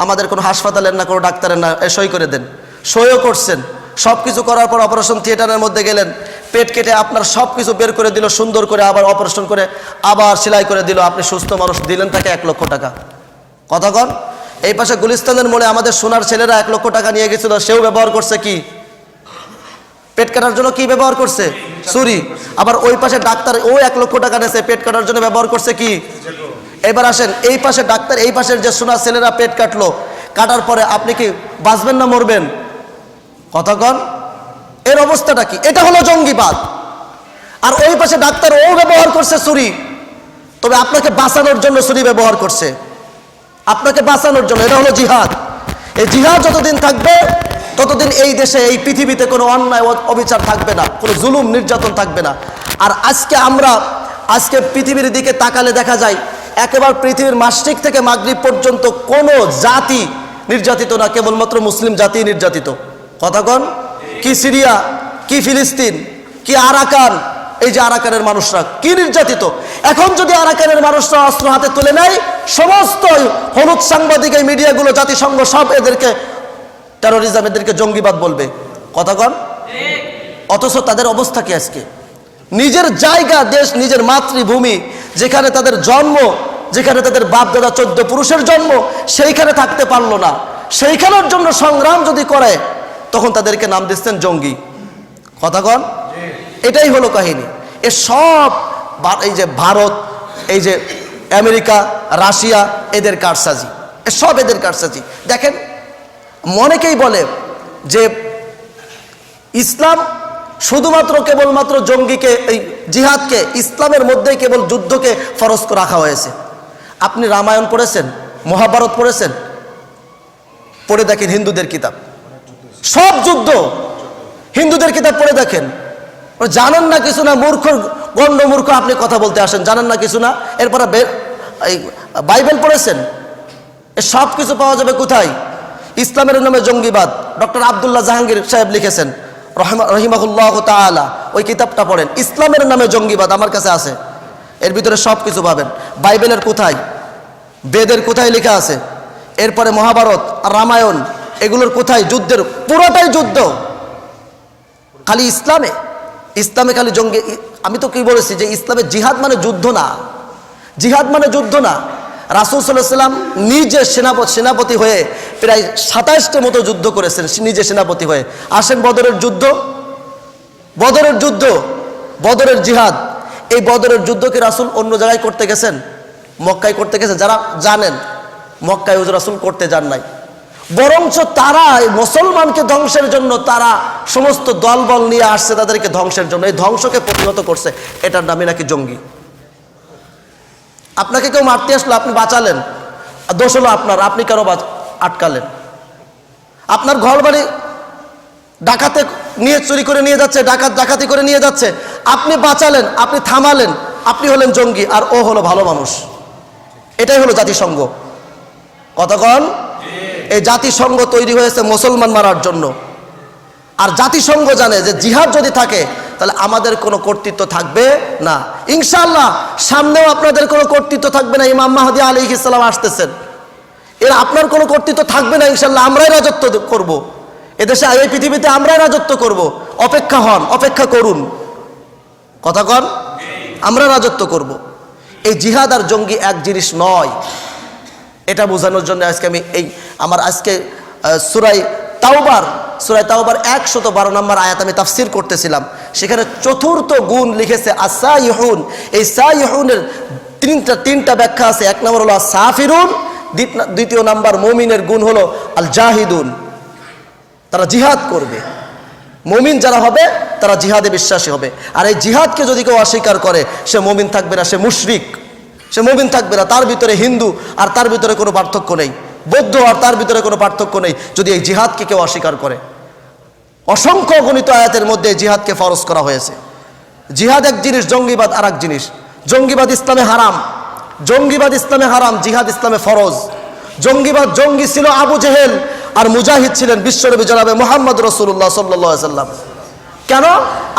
আমাদের কোনো হাসপাতালের না, কোনো ডাক্তারের না, সই করে দেন। সইও করছেন। সব কিছু করার পর অপারেশন থিয়েটারের মধ্যে গেলেন, পেট কেটে আপনার সব কিছু বের করে দিল, সুন্দর করে আবার অপারেশন করে আবার সেলাই করে দিল, আপনি সুস্থ মানুষ, দিলেন তাকে 1 লক্ষ টাকা। কথা কন। এই পাশে গুলিস্তানের মোড়ে আমাদের সোনার ছেলেরা 1 লক্ষ টাকা নিয়ে গেছিল, সেও ব্যবহার করছে কি? পেট কাটার জন্য কি ব্যবহার করছে? ছুরি। আবার ওই পাশে ডাক্তার ও 1 লক্ষ টাকা নিয়েছে, পেট কাটার জন্য ব্যবহার করছে কি? এবার আসেন, এই পাশে ডাক্তার, এই পাশের যে সোনার ছেলেরা পেট কাটলো, কাটার পরে আপনি কি বাঁচবেন না মরবেন? কথা কন। এর অবস্থাটা কি? এটা হলো জঙ্গিবাদ। আর ওই পাশে ডাক্তার ও ব্যবহার করছে ছুরি, তবে আপনাকে বাঁচানোর জন্য ছুরি ব্যবহার করছে, আপনাকে বাঁচানোর জন্য। এটা হলো জিহাদ। এই জিহাদ যতদিন থাকবে ততদিন এই দেশে, এই পৃথিবীতে কোনো অন্যায় অবিচার থাকবে না, কোনো জুলুম নির্যাতন থাকবে না। আর আজকে পৃথিবীর দিকে তাকালে দেখা যায় একেবারে পৃথিবীর মাসরিক থেকে মাগরিব পর্যন্ত কোনো জাতি নির্যাতিত না, কেবলমাত্র মুসলিম জাতি নির্যাতিত। কথা কন। কি সিরিয়া, কি ফিলিস্তিন, কি আরাকান, এই যে আরাকানের মানুষরা কি নির্যাতিত। এখন যদি আরাকানের মানুষরা অস্ত্র হাতে তুলে নেয়, সমস্ত হলুদ সাংবাদিক, এই মিডিয়াগুলো, জাতিসংঘ সব এদেরকে টেরোরিজম, এদেরকে জঙ্গিবাদ বলবে। কথা কন। অথচ তাদের অবস্থা কি আজকে? নিজের জায়গা, দেশ, নিজের মাতৃভূমি, যেখানে তাদের জন্ম, যেখানে তাদের বাপ দাদা 14 পুরুষের জন্ম, সেইখানে থাকতে পারলো না। সেইখানের জন্য সংগ্রাম যদি করে, তখন তাদেরকে নাম দিচ্ছেন জঙ্গি। কথা কন। এটাই হলো কাহিনী। এ সব এই যে ভারত, এই যে আমেরিকা, রাশিয়া, এদের কারসাজি, এ সব এদের কারসাজি। দেখেন, অনেকেই বলে যে ইসলাম শুধুমাত্র কেবলমাত্র জঙ্গিকে, এই জিহাদকে, ইসলামের মধ্যেই কেবল যুদ্ধকে ফরজ করে রাখা হয়েছে। আপনি রামায়ণ পড়েছেন, মহাভারত পড়েছেন? পড়ে দেখেন হিন্দুদের কিতাব, সব যুদ্ধ হিন্দুদের কিতাব পড়ে দেখেন। জানেন না কিছু না, মূর্খ, গণ্ড মূর্খ আপনি কথা বলতে আসেন, জানেন না কিছু না। এরপরে এই বাইবেল পড়েছেন? এ সব কিছু পাওয়া যাবে কোথায়? ইসলামের নামে জঙ্গিবাদ। ডক্টর আব্দুল্লাহ জাহাঙ্গীর সাহেব লিখেছেন রহিমাহুল্লাহ তাআলা, ওই কিতাবটা পড়েন, ইসলামের নামে জঙ্গিবাদ, আমার কাছে আছে। এর ভিতরে সব কিছু পাবেন। বাইবেলের কোথায়, বেদের কোথায় লেখা আছে, এরপরে মহাভারত আর রামায়ণ, এগুলোর কোথায়? যুদ্ধের, পুরোটাই যুদ্ধ। খালি ইসলামে খালি জঙ্গি। আমি তো কি বলেছি যে ইসলামে জিহাদ মানে যুদ্ধ না, জিহাদ মানে যুদ্ধ না। রাসূল সাল্লাল্লাহু আলাইহি ওয়াসাল্লাম নিজে সেনাপতি হয়ে প্রায় 27টা মতো যুদ্ধ করেছেন, নিজে সেনাপতি হয়ে। আসেন বদরের যুদ্ধ, বদরের জিহাদ। এই বদরের যুদ্ধকে রাসূল অন্য জায়গায় করতে গেছেন? মক্কায় করতে গেছেন? যারা জানেন, মক্কায় রাসূল করতে যান নাই, বরঞ্চ তারা মুসলমানকে ধ্বংসের জন্য তারা সমস্ত দলবল নিয়ে আসছে তাদেরকে ধ্বংসের জন্য, এই ধ্বংসকে প্রতিহত করছে। এটার নামই নাকি জঙ্গি। আপনাকে কেউ মারতে আসলো, আপনি বাঁচালেন, দোষ হলো আপনার, আপনি কেন আটকালেন? আপনার ঘর বাড়ি ডাকাতে নিয়ে, চুরি করে নিয়ে যাচ্ছে, ডাকাতি করে নিয়ে যাচ্ছে, আপনি বাঁচালেন, আপনি থামালেন, আপনি হলেন জঙ্গি, আর ও হলো ভালো মানুষ। এটাই হলো জাতিসংঘ। কতক্ষণ? এই জাতিসংঘ তৈরি হয়েছে মুসলমান মারার জন্য। আর জাতিসংঘ জানে যে জিহাদ যদি থাকে তাহলে আমাদের কোনো কর্তৃত্ব থাকবে না। ইনশাআল্লাহ সামনেও আপনাদের কোনো কর্তৃত্ব থাকবে না। ইমাম মাহদী আলাইহিস সালাম আসতেছেন, এরা আপনার কোনো কর্তৃত্ব থাকবে না। ইনশাআল্লাহ আমরাই রাজত্ব করব এদেশে, এই পৃথিবীতে আমরাই রাজত্ব করব। অপেক্ষা হন, অপেক্ষা করুন। কথা কন। আমরা রাজত্ব করব। এই জিহাদ আর জঙ্গি এক জিনিস নয়, এটা বোঝানোর জন্য আজকে আমি আমার আজকে সূরা তাওবার 112 নম্বর আয়াত আমি তাফসীর করতেছিলাম। সেখানে চতুর্থ গুণ লিখেছে আসাইহুন। এই সাইহুনের তিনটা ব্যাখ্যা আছে। এক নম্বর হলো সাফিরুন, দ্বিতীয় নাম্বার মুমিনের গুণ হলো আল জাহিদুন, তারা জিহাদ করবে। মুমিন যারা হবে তারা জিহাদে বিশ্বাসী হবে। আর এই জিহাদকে যদি কেউ অস্বীকার করে সে মুমিন থাকবে না, সে মুশরিক, সে মুমিন থাকবে না। তার ভিতরে হিন্দু আর তার ভিতরে কোনো পার্থক্য নেই, বৌদ্ধ আর তার ভিতরে কোনো পার্থক্য নেই যদি এই জিহাদকে কেউ অস্বীকার করে। অসংখ্য গণিত আয়াতের মধ্যে জিহাদকে ফরজ করা হয়েছে। জিহাদ এক জিনিস, জঙ্গিবাদ আর এক জিনিস। জঙ্গিবাদ ইসলামে হারাম, জিহাদ ইসলামে ফরজ। জঙ্গি ছিল আবু জেহেল, আর মুজাহিদ ছিলেন বিশ্বনবী জনাবে মুহাম্মদ রাসূলুল্লাহ সাল্লাল্লাহু আলাইহি ওয়াসাল্লাম। কেন?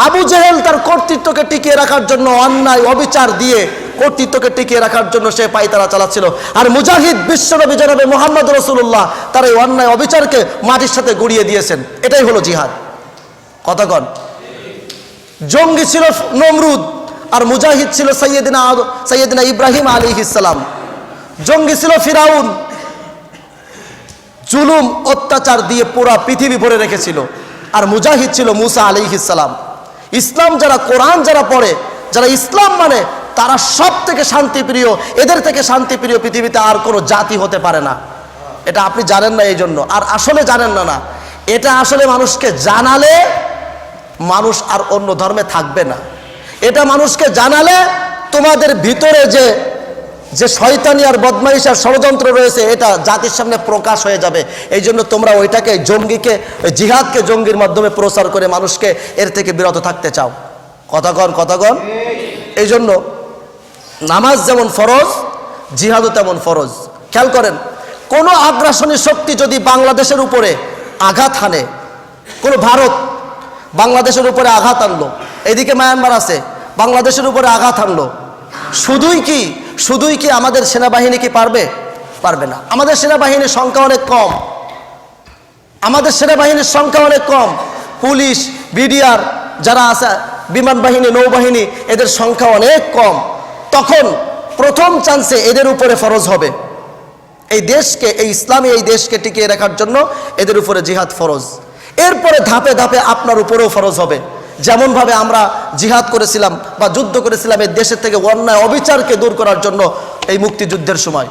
আবু জেহেল তার কর্তৃত্বকে টিকিয়ে রাখার জন্য অন্যায় অবিচার দিয়ে কর্তৃত্বকে টিকিয়ে রাখার জন্য সে পায়তারা চালাচ্ছিল, আর মুজাহিদ বিশ্বনবী জনাবে মুহাম্মদ রাসূলুল্লাহ তার এই অন্যায় অবিচারকে মাটির সাথে গড়িয়ে দিয়েছেন। এটাই হলো জিহাদ। কতক্ষণ? জঙ্গি ছিল নমরুদ, আর মুজাহিদ ছিল সৈয়দনা ইব্রাহিম আলাইহিস সালাম। জঙ্গি ছিল ফিরাউন, জুলুম অত্যাচার দিয়ে পুরা পৃথিবী ভরে রেখেছিল, আর মুজাহিদ ছিল মুসা আলাইহিস সালাম। ইসলাম যারা, কোরআন যারা পড়ে, যারা ইসলাম মানে, তারা সব থেকে শান্তিপ্রিয়। এদের থেকে শান্তিপ্রিয় পৃথিবীতে আর কোনো জাতি হতে পারে না। এটা আপনি জানেন না, এই জন্য আর আসলে জানেন না। এটা আসলে মানুষকে জানালে মানুষ আর অন্য ধর্মে থাকবে না। এটা মানুষকে জানালে তোমাদের ভিতরে যে শয়তানি আর বদমাইশ আর ষড়যন্ত্র রয়েছে, এটা জাতির সামনে প্রকাশ হয়ে যাবে। এই জন্য তোমরা ওইটাকে, জঙ্গিকে, জিহাদকে জঙ্গির মাধ্যমে প্রচার করে মানুষকে এর থেকে বিরত থাকতে চাও। কথাগণ। এই জন্য নামাজ যেমন ফরজ, জিহাদও তেমন ফরজ। খেয়াল করেন, কোনো আগ্রাসনী শক্তি যদি বাংলাদেশের উপরে আঘাত হানে, কোনো ভারত বাংলাদেশের উপরে আঘাত আনলো, এদিকে মায়ানমার আছে, বাংলাদেশের উপরে আঘাত আনলো, শুধুই কি আমাদের সেনাবাহিনী কি পারবে না? আমাদের সেনাবাহিনীর সংখ্যা অনেক কম। পুলিশ, বিডিআর যারা আছে, বিমান বাহিনী, নৌবাহিনী, এদের সংখ্যা অনেক কম। তখন প্রথম চান্সে এদের উপরে ফরজ হবে। এই দেশকে, এই ইসলামী এই দেশকে টিকিয়ে রাখার জন্য এদের উপরে জিহাদ ফরজ। এরপরে ধাপে ধাপে আপনার উপরেও ফরজ হবে। যেমনভাবে আমরা জিহাদ করেছিলাম বা যুদ্ধ করেছিলাম এই দেশের থেকে অন্যায় অবিচারকে দূর করার জন্য এই মুক্তিযুদ্ধের সময়,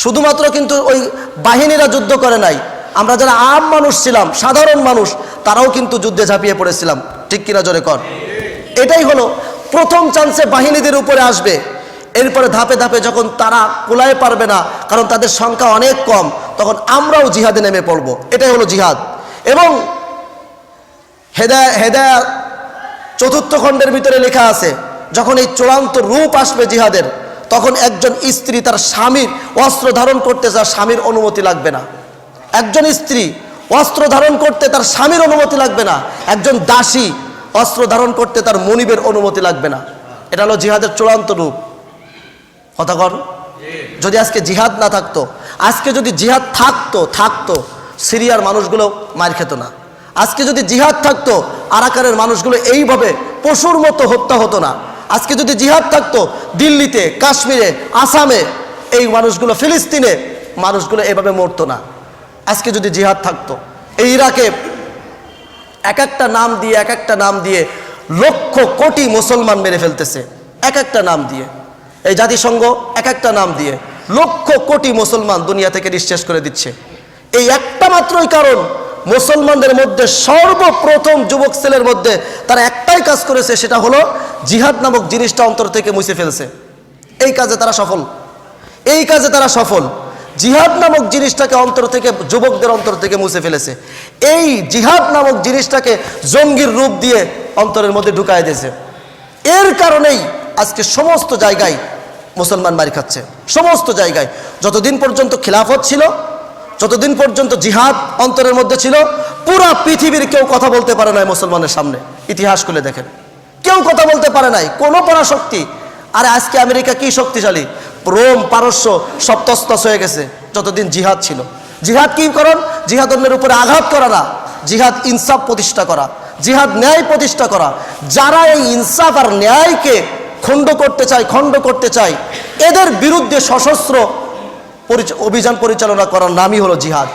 শুধুমাত্র কিন্তু ওই বাহিনীরা যুদ্ধ করে নাই, আমরা যারা আম মানুষ ছিলাম, সাধারণ মানুষ, তারাও কিন্তু যুদ্ধে ঝাঁপিয়ে পড়েছিলাম। ঠিক কিনা জোরে কর? এটাই হলো প্রথম চান্সে বাহিনীদের উপরে আসবে। এরপরে ধাপে ধাপে যখন তারা কুলায় পারবে না, কারণ তাদের সংখ্যা অনেক কম, তখন আমরাও জিহাদে নেমে পড়ব। এটাই হলো জিহাদ। এবং হেদায়া চতুর্থ খণ্ডের ভিতরে লেখা আছে, যখন এই চূড়ান্ত রূপ আসবে জিহাদের, তখন একজন স্ত্রী তার স্বামীর অস্ত্র ধারণ করতে, তার স্বামীর অনুমতি লাগবে না। একজন স্ত্রী অস্ত্র ধারণ করতে তার স্বামীর অনুমতি লাগবে না। একজন দাসী অস্ত্র ধারণ করতে তার মনিবের অনুমতি লাগবে না। এটা হলো জিহাদের চূড়ান্ত রূপ। কথা কর। যদি আজকে জিহাদ না থাকতো, আজকে যদি জিহাদ থাকতো সিরিয়ার মানুষগুলো মার খেত না। আজকে যদি জিহাদ থাকতো, আরাকানের মানুষগুলো এইভাবে পশুর মতো হত্যা হতো না। আজকে যদি জিহাদ থাকতো, দিল্লিতে, কাশ্মীরে, আসামে এই মানুষগুলো, ফিলিস্তিনে মানুষগুলো এভাবে মরতো না। আজকে যদি জিহাদ থাকতো, এই ইরাকে এক একটা নাম দিয়ে লক্ষ কোটি মুসলমান মেরে ফেলতেছে, এক একটা নাম দিয়ে। এই জাতিসংঘ এক একটা নাম দিয়ে লক্ষ কোটি মুসলমান দুনিয়া থেকে নিঃশেষ করে দিচ্ছে। এই একটা মাত্রই কারণ, মুসলমানদের মধ্যে সর্বপ্রথম যুবক ছেলের মধ্যে তারা একটাই কাজ করেছে, সেটা হলো জিহাদ নামক জিনিসটা অন্তর থেকে মুছে ফেলছে। এই কাজে তারা সফল। জিহাদ নামক জিনিসটাকে অন্তর থেকে, যুবকদের অন্তর থেকে মুছে ফেলেছে। এই জিহাদ নামক জিনিসটাকে জঙ্গির রূপ দিয়ে অন্তরের মধ্যে ঢুকায় দিয়েছে। এর কারণেই আজকে সমস্ত জায়গায় মুসলমান মারি খাচ্ছে, সমস্ত জায়গায়। যতদিন পর্যন্ত খিলাফত ছিল, যতদিন পর্যন্ত জিহাদ অন্তরের মধ্যে ছিল, পুরা পৃথিবীর কেউ কথা বলতে পারে নাই মুসলমানের সামনে। ইতিহাস খুলে দেখেন, কেউ কথা বলতে পারে নাই, কোনো পরাশক্তি। আর আজকে আমেরিকা কি শক্তিশালী, রোম, পারস্য সব তছনছ হয়ে গেছে যতদিন জিহাদ ছিল। জিহাদ কি করেন? জিহাদ অন্যের উপরে আঘাত করা না, জিহাদ ইনসাফ প্রতিষ্ঠা করা, জিহাদ ন্যায় প্রতিষ্ঠা করা। যারা এই ইনসাফ আর ন্যায়কে খণ্ড করতে চায়, এদের বিরুদ্ধে সশস্ত্র অভিযান পরিচালনা করার নামই হলো জিহাদ।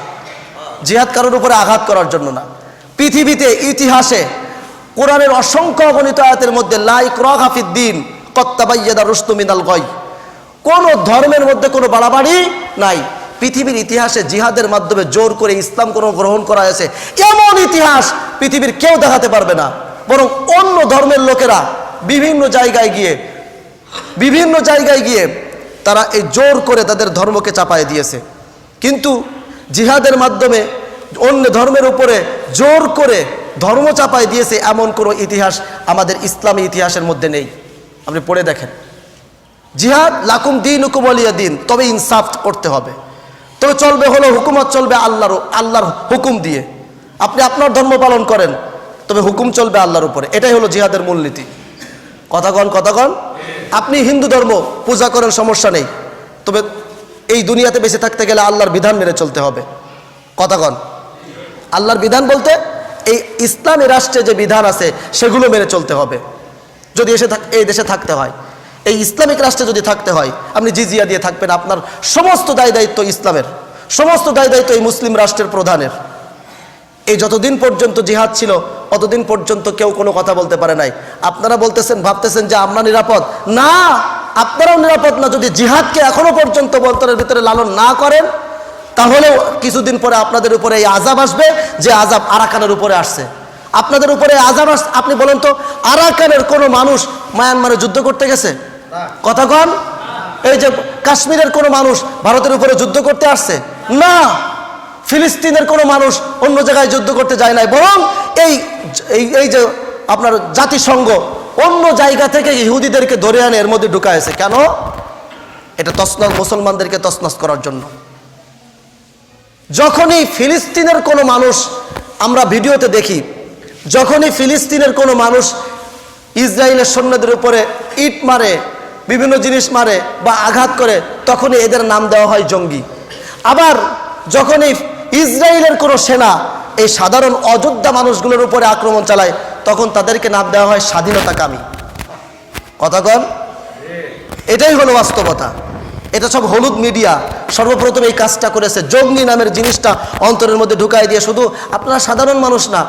জিহাদ কারোর উপরে আঘাত করার জন্য না। পৃথিবীতে, ইতিহাসে কোরআনের অসংখ্য অগণিত আয়াতের মধ্যে লা ইকরাহা ফিদ্দীন ক্বাদ তাবায়্যানা রুশদু মিনাল গায়, কোন ধর্মের মধ্যে কোনো বাড়াবাড়ি নাই। পৃথিবীর ইতিহাসে জিহাদের মাধ্যমে জোর করে ইসলাম কোনো গ্রহণ করা হয়েছে এমন ইতিহাস পৃথিবীর কেউ দেখাতে পারবে না। বরং অন্য ধর্মের লোকেরা বিভিন্ন জায়গায় গিয়ে তারা এই জোর করে তাদের ধর্মকে চাপায় দিয়েছে। কিন্তু জিহাদের মাধ্যমে অন্য ধর্মের উপরে জোর করে ধর্ম চাপায় দিয়েছে এমন কোনো ইতিহাস আমাদের ইসলামী ইতিহাসের মধ্যে নেই। আপনি পড়ে দেখেন, জিহাদ লাকুম দীনুকুম ওয়ালিয়া দীন, তবে ইনসাফ করতে হবে, তবে চলবে হলো হুকুমত চলবে আল্লাহর হুকুম দিয়ে। আপনি আপনার ধর্ম পালন করেন, তবে হুকুম চলবে আল্লাহর উপরে। এটাই হলো জিহাদের মূলনীতি। কথাগণ। আপনি হিন্দু ধর্ম পূজা করেন, সমস্যা নেই, তবে এই দুনিয়াতে বেঁচে থাকতে গেলে আল্লাহর বিধান মেনে চলতে হবে। কথাগণ। আল্লাহর বিধান বলতে এই ইসলামী রাষ্ট্রে যে বিধান আছে সেগুলো মেনে চলতে হবে। যদি এই দেশে থাকতে হয়, এই ইসলামিক রাষ্ট্রে যদি থাকতে হয়, আপনি জিজিয়া দিয়ে থাকবেন, আপনার সমস্ত দায় দায়িত্ব ইসলামের, সমস্ত দায় দায়িত্ব এই মুসলিম রাষ্ট্রের প্রধানের। এই যতদিন পর্যন্ত জিহাদ ছিল অতদিন পর্যন্ত কেউ কোনো কথা বলতে পারে নাই। আপনারা বলতেছেন, ভাবতেছেন যে আমরা নিরাপদ না, আপনারাও নিরাপদ না। যদি জিহাদকে এখনো পর্যন্ত অন্তরের ভিতরে লালন না করেন, তাহলেও কিছুদিন পরে আপনাদের উপরে এই আযাব আসবে, যে আযাব আরাকানের উপরে আসছে। আপনাদের উপরে আযাব আপনি বলেন তো, আরাকানের কোনো মানুষ মায়ানমারে যুদ্ধ করতে গেছে? কথা কন। এই যে কাশ্মীরের কোনো মানুষ ভারতের উপরে যুদ্ধ করতে আসছে? না। ফিলিস্তিনের কোনো মানুষ অন্য জায়গায় যুদ্ধ করতে যায় নাই, বরং এই যে আপনার জাতিসংঘ অন্য জায়গা থেকে ইহুদিদেরকে ধরে আনে এর মধ্যে ঢুকাইছে। কেন? এটা তসনস, মুসলমানদেরকে তসনস করার জন্য। যখনই ফিলিস্তিনের কোনো মানুষ, আমরা ভিডিওতে দেখি, যখনই ফিলিস্তিনের কোনো মানুষ ইসরায়েলের সৈন্যদের উপরে ইট মারে, বিভিন্ন জিনিস মারে বা আঘাত করে, তখনই এদের নাম দেওয়া হয় জঙ্গি। আবার যখনই ইসরায়েলের কোনো সেনা এই সাধারণ অযোদ্ধা মানুষগুলোর উপরে আক্রমণ চালায়, তখন তাদেরকে নাম দেওয়া হয় স্বাধীনতাকামী। কথা কন। এটাই হলো বাস্তবতা। এটা সব হলুদ মিডিয়া সর্বপ্রথম এই কাজটা করেছে, জঙ্গি নামের জিনিসটা অন্তরের মধ্যে ঢুকাই দিয়ে। শুধু আপনারা সাধারণ মানুষ না,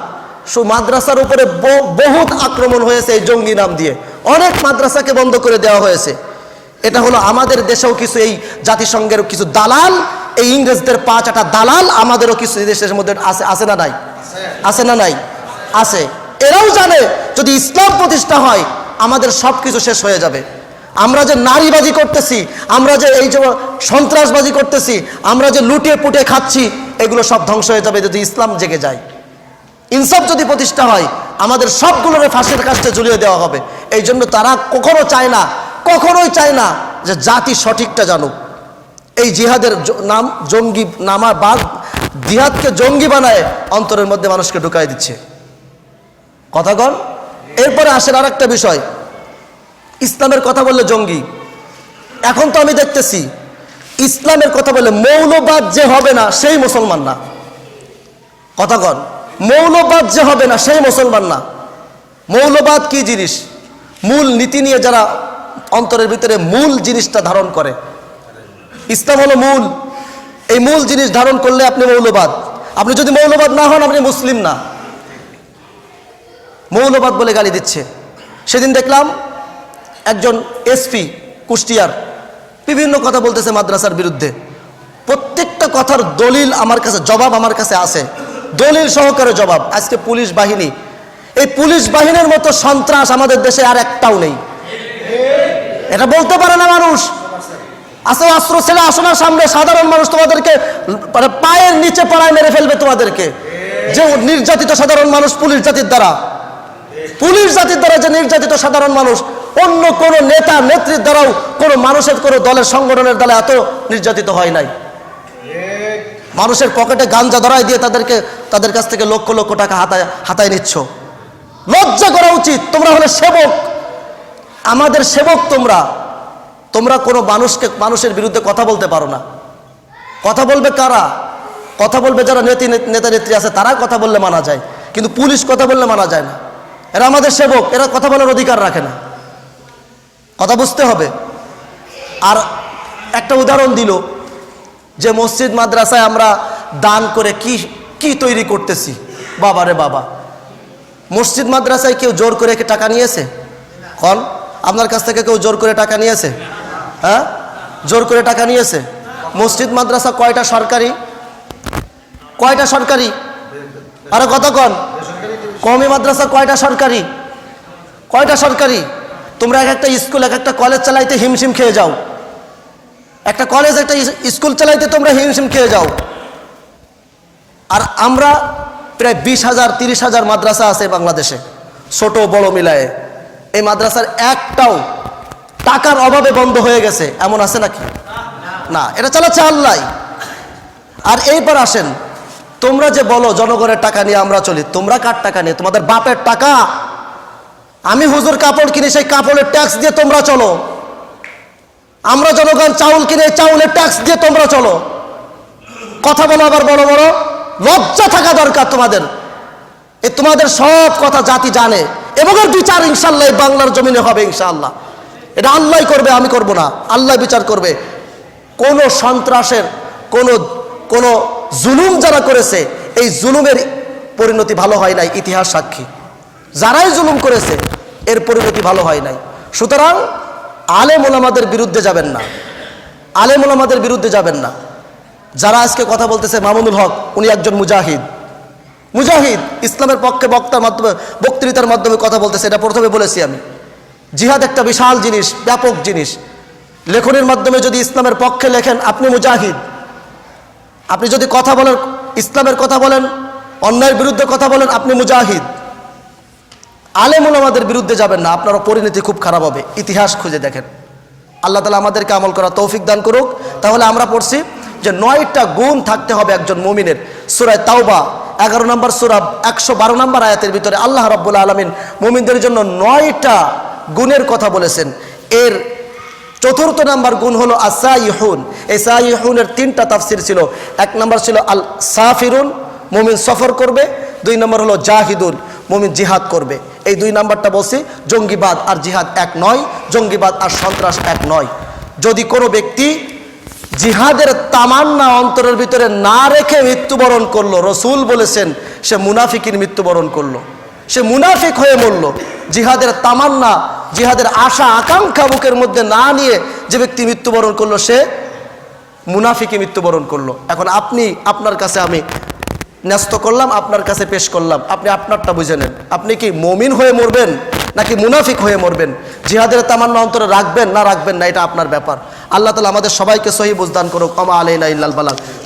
মাদ্রাসার উপরে বহুত আক্রমণ হয়েছে এই জঙ্গি নাম দিয়ে, অনেক মাদ্রাসাকে বন্ধ করে দেওয়া হয়েছে। এটা হলো আমাদের দেশেও কিছু এই জাতিসংঘের কিছু দালাল, এই ইংরেজদের পাঁচটা দালাল আমাদেরও কিছু দেশের মধ্যে আছে না নাই? আছে না নাই? আছে। এরাও জানে যদি ইসলাম প্রতিষ্ঠা হয় আমাদের সব কিছু শেষ হয়ে যাবে। আমরা যে নারীবাজি করতেছি, আমরা যে এই যে সন্ত্রাসবাজি করতেছি, আমরা যে লুটে পুটে খাচ্ছি, এগুলো সব ধ্বংস হয়ে যাবে যদি ইসলাম জেগে যায়। ইনসাফ যদি প্রতিষ্ঠা হয় আমাদের সবগুলোর ফাঁসির কাছে ঝুলিয়ে দেওয়া হবে। এই জন্য তারা কখনো চায় না, কখনোই চায় না যে জাতি সঠিকটা জানুক। এই জিহাদের নাম জঙ্গি নামা বাদ, জিহাদকে জঙ্গি বানায় অন্তরের মধ্যে মানুষকে ঢুকাই দিচ্ছে। কথা কন। এরপরে আসেন আর একটা বিষয়, ইসলামের কথা বললে জঙ্গি। এখন তো আমি দেখতেছি ইসলামের কথা বললে মৌলবাদ যে হবে না সেই মুসলমান না। কথা কন। মৌলবাদ যে হবে না সেই মুসলমান না। মৌলবাদ কি জিনিস? মূল নীতি নিয়ে যারা অন্তরের ভিতরে মূল জিনিসটা ধারণ করে, ইসলাম হলো মূল। এই মূল জিনিস ধারণ করলে আপনি মৌলবাদ। আপনি যদি মৌলবাদ না হন আপনি মুসলিম না। মৌলবাদ বলে গালি দিচ্ছে। সেদিন দেখলাম একজন এসপি কুষ্টিয়ার বিভিন্ন কথা বলতেছে মাদ্রাসার বিরুদ্ধে। প্রত্যেকটা কথার দলিল আমার কাছে, জবাব আমার কাছে আছে, দলিল সহকারে জবাব। আজকে পুলিশ বাহিনী, এই পুলিশ বাহিনীর মতো সন্ত্রাস আমাদের দেশে আর একটাও নেই। এটা বলতে পারে না মানুষ। আসো অস্ত্র ছেলে আসো না সামনে, সাধারণ মানুষ তোমাদেরকে পায়ের নিচে পাড়ায় মেরে ফেলবে তোমাদেরকে। যে নির্যাতিত সাধারণ মানুষ পুলিশ জাতির দ্বারা, পুলিশ জাতির দ্বারা যে নির্যাতিত সাধারণ মানুষ, অন্য কোন নেতা নেত্রীর দ্বারাও কোন মানুষের কোন দলের সংগঠনের দ্বারা এত নির্যাতিত হয় নাই। মানুষের পকেটে গাঞ্জা ধরাই দিয়ে তাদের কাছ থেকে লক্ষ লক্ষ টাকা হাতায় নিচ্ছ। লজ্জা করা উচিত। তোমরা হলে সেবক, আমাদের সেবক। তোমরা কোনো মানুষের বিরুদ্ধে কথা বলতে পারো না। কথা বলবে কারা? কথা বলবে যারা নেতা নেত্রী আছে, তারা কথা বললে মানা যায়, কিন্তু পুলিশ কথা বললে মানা যায় না। এরা আমাদের সেবক, এরা কথা বলার অধিকার রাখে না। কথা বুঝতে হবে। আর একটা উদাহরণ দিল যে মসজিদ মাদ্রাসায় আমরা দান করে কি তৈরি করতেছি। বাবা রে বাবা, মসজিদ মাদ্রাসায় কেউ জোর করে টাকা নিয়েছে? কন, আপনার কাছ থেকে কেউ জোর করে টাকা নিয়েছে? হ্যাঁ, জোর করে টাকা নিয়েছে? মসজিদ মাদ্রাসা কয়টা সরকারি? কয়টা সরকারি? আরে কথা কন। কওমি মাদ্রাসা কয়টা সরকারি? কয়টা সরকারি? তোমরা এক একটা স্কুল, এক একটা কলেজ চালাইতে হিমশিম খেয়ে যাও। একটা কলেজ, একটা স্কুল চালাইতে তোমরা হিমশিম খেয়ে যাও। আর আমরা প্রায় 20,000 30,000 মাদ্রাসা আছে বাংলাদেশে, ছোট বড় মিলায়ে। এই মাদ্রাসার একটাও টাকার অভাবে বন্ধ হয়ে গেছে এমন আছে নাকি? না, এটা চালাচ্ছে আল্লাহ। আর এইবার আসেন, তোমরা যে বলো জনগণের টাকা নিয়ে আমরা চলি, তোমরা কার টাকা নিয়ে? তোমাদের বাপের টাকা। আমি হুজুর কাপড় কিনি, সেই কাপড়ের ট্যাক্স দিয়ে তোমরা চলো। আমরা জনগণ চাউল কিনে, চাউলের ট্যাক্স দিয়ে তোমরা চলো। কথা বলো আবার বড় বড়, লজ্জা থাকা দরকার তোমাদের। এ তোমাদের সব কথা জাতি জানে, এবং এর বিচার ইনশাআল্লাহ এই বাংলার জমিনে হবে ইনশাআল্লাহ। এটা আল্লাহ করবে, আমি করব না, আল্লাহ বিচার করবে। কোন সন্ত্রাসের কোন জুলুম যারা করেছে, এই জুলুমের পরিণতি ভালো হয় নাই, ইতিহাস সাক্ষী। যারাই জুলুম করেছে এর পরিণতি ভালো হয় নাই। সুতরাং আলেম ওলামাদের বিরুদ্ধে যাবেন না, আলেম ওলামাদের বিরুদ্ধে যাবেন না। যারা আজকে কথা বলতেছে, মামুনুল হক উনি একজন মুজাহিদ, ইসলামের পক্ষে বক্তৃতার মাধ্যমে কথা বলতেছে। এটা প্রথমে বলেছি আমি, জিহাদ একটা বিশাল জিনিস, ব্যাপক জিনিস। লেখনের মাধ্যমে যদি ইসলামের পক্ষে লেখেন, আপনি মুজাহিদ। আপনি যদি কথা বলেন, ইসলামের কথা বলেন, অন্যায়ের বিরুদ্ধে কথা বলেন, আপনি মুজাহিদ। আলেম ওলামাদের বিরুদ্ধে যাবেন না, আপনার পরিণতি খুব খারাপ হবে। ইতিহাস খুঁজে দেখেন। আল্লাহ তাআলা আমাদেরকে আমল করা তৌফিক দান করুক। তাহলে আমরা পড়ছি যে 9টা গুণ থাকতে হবে একজন মুমিনের। সূরা তাওবা 11 নম্বর সূরা 112 নম্বর আয়াতের ভিতরে আল্লাহ রাব্বুল আলামিন মুমিনদের জন্য 9টা গুণের কথা বলেছেন। এর 4th নাম্বার গুণ হলো আসাইহুন। এই সাইহুনের 3টা তাফসীর ছিল। 1 নম্বর ছিল আল সাফিরুন, মুমিন সফর করবে। 2 নম্বর হলো জাহিদুন, মুমিন জিহাদ করবে। এই 2 নাম্বারটা বলছি। জঙ্গিবাদ আর জিহাদ এক নয়, জঙ্গিবাদ আর সন্ত্রাস এক নয়। যদি কোনো ব্যক্তি জিহাদের তামান্না অন্তরের ভিতরে না রেখে মৃত্যুবরণ করলো, রসুল বলেছেন সে মুনাফিকের মৃত্যুবরণ করলো, সে মুনাফিক হয়ে মরল। জিহাদের তামান্না, জিহাদের আশা আকাঙ্ক্ষা বুকের মধ্যে না নিয়ে যে ব্যক্তি মৃত্যুবরণ করলো, সে মুনাফিকে মৃত্যুবরণ করলো। এখন আপনি, আপনার কাছে আমি ন্যস্ত করলাম, আপনার কাছে পেশ করলাম, আপনি আপনারটা বুঝে নেন। আপনি কি মুমিন হয়ে মরবেন নাকি মুনাফিক হয়ে মরবেন? জিহাদের তামান্না অন্তরে রাখবেন না রাখবেন না, এটা আপনার ব্যাপার। আল্লাহ তাআলা আমাদের সবাইকে সহিহ বুঝ দান করুক। ওমা আলাইনা ইল্লাল বালাগ।